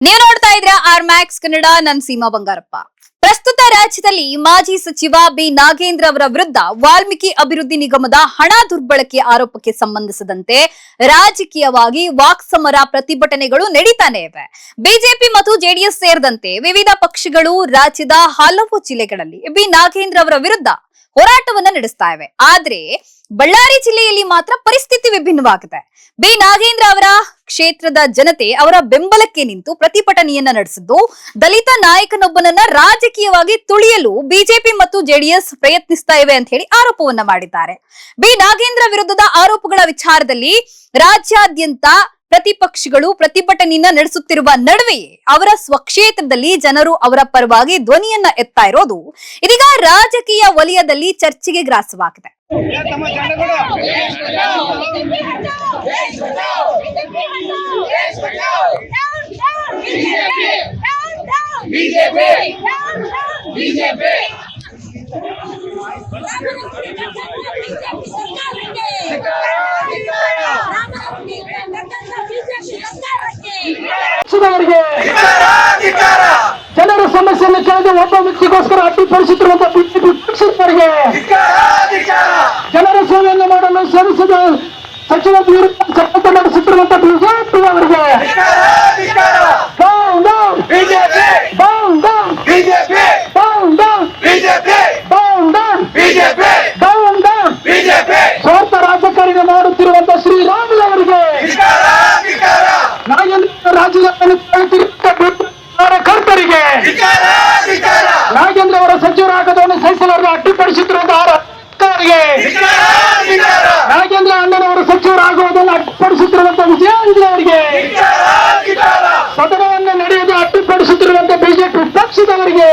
ನೀವು ನೋಡ್ತಾ ಇದ್ರ ಆರ್ ಮ್ಯಾಕ್ಸ್ ಕನ್ನಡ, ನನ್ ಸೀಮಾ ಬಂಗಾರಪ್ಪ. ಪ್ರಸ್ತುತ ರಾಜ್ಯದಲ್ಲಿ ಮಾಜಿ ಸಚಿವ ಬಿ ನಾಗೇಂದ್ರ ಅವರ ವಿರುದ್ಧ ವಾಲ್ಮೀಕಿ ಅಭಿವೃದ್ಧಿ ನಿಗಮದ ಹಣ ದುರ್ಬಳಕೆ ಆರೋಪಕ್ಕೆ ಸಂಬಂಧಿಸಿದಂತೆ ರಾಜಕೀಯವಾಗಿ ವಾಕ್ಸಮರ ಪ್ರತಿಭಟನೆಗಳು ನಡೀತಾನೆ ಇವೆ. ಬಿಜೆಪಿ ಮತ್ತು ಜೆಡಿಎಸ್ ಸೇರಿದಂತೆ ವಿವಿಧ ಪಕ್ಷಗಳು ರಾಜ್ಯದ ಹಲವು ಜಿಲ್ಲೆಗಳಲ್ಲಿ ಬಿ ನಾಗೇಂದ್ರ ಅವರ ವಿರುದ್ಧ ಹೋರಾಟವನ್ನ ನಡೆಸ್ತಾ ಇವೆ. ಆದ್ರೆ ಬಳ್ಳಾರಿ ಜಿಲ್ಲೆಯಲ್ಲಿ ಮಾತ್ರ ಪರಿಸ್ಥಿತಿ ವಿಭಿನ್ನವಾಗಿದೆ. ಬಿ ನಾಗೇಂದ್ರ ಅವರ ಕ್ಷೇತ್ರದ ಜನತೆ ಅವರ ಬೆಂಬಲಕ್ಕೆ ನಿಂತು ಪ್ರತಿಭಟನೆಯನ್ನ ನಡೆಸಿದ್ದು, ದಲಿತ ನಾಯಕನೊಬ್ಬನನ್ನ ರಾಜಕೀಯವಾಗಿ ತುಳಿಯಲು ಬಿಜೆಪಿ ಮತ್ತು ಜೆಡಿಎಸ್ ಪ್ರಯತ್ನಿಸ್ತಾ ಇವೆ ಅಂತ ಹೇಳಿ ಆರೋಪವನ್ನ ಮಾಡಿದ್ದಾರೆ. ಬಿ ನಾಗೇಂದ್ರ ವಿರುದ್ಧದ ಆರೋಪಗಳ ವಿಚಾರದಲ್ಲಿ ರಾಜ್ಯಾದ್ಯಂತ ಪ್ರತಿಪಕ್ಷಗಳು ಪ್ರತಿಭಟನೆಯನ್ನ ನಡೆಸುತ್ತಿರುವ ನಡುವೆಯೇ ಅವರ ಸ್ವಕ್ಷೇತ್ರದಲ್ಲಿ ಜನರು ಅವರ ಪರವಾಗಿ ಧ್ವನಿಯನ್ನ ಎತ್ತಾ ಇರೋದು ಇದೀಗ ರಾಜಕೀಯ ವಲಯದಲ್ಲಿ ಚರ್ಚೆಗೆ ಗ್ರಾಸವಾಗಿದೆ. ಜನರ ಸಮಸ್ಯೆಯನ್ನು ಕೇಳದೆ ಒಬ್ಬ ವ್ಯಕ್ತಿಗೋಸ್ಕರ ಅಡ್ಡಿಪಡಿಸುತ್ತಿರುವಂತಹ ಬಿಜೆಪಿ ಪಕ್ಷದವರಿಗೆ, ಜನರ ಸೇವೆಯನ್ನು ಮಾಡಲು ಸೇರಿಸಿದ ಸಚಿವ ಚಟ್ಟ ನಡೆಸುತ್ತಿರುವಂತಹ ಬಿಜೆಪಿ ಅವರಿಗೆ ಸ್ವಾರ್ಥ ರಾಜಕಾರಣ ಮಾಡುತ್ತಿರುವಂತಹ ಶ್ರೀರಾಮುಲು ಅವರಿಗೆ, ನಾಗೇಂದ್ರ ರಾಜ್ಯದ ಕಾರ್ಯಕರ್ತರಿಗೆ, ನಾಗೇಂದ್ರ ಅವರ ಸಚಿವರಾಗದವನ್ನು ಸಹಿಸಲಾರದೆ ಅಡ್ಡಿಪಡಿಸುತ್ತಿರುವಂತಹ ಅಧಿಕಾರಿಗೆ, ನಾಗೇಂದ್ರ ಅಣ್ಣನವರ ಸಚಿವರಾಗುವುದನ್ನು ಅಡ್ಡಿಪಡಿಸುತ್ತಿರುವಂತಹ ವಿಜಯೇಂದ್ರ ಅವರಿಗೆ, ಸದನವನ್ನು ನಡೆಯದೆ ಅಡ್ಡಿಪಡಿಸುತ್ತಿರುವಂತಹ ಬಿಜೆಪಿ ಪಕ್ಷದವರಿಗೆ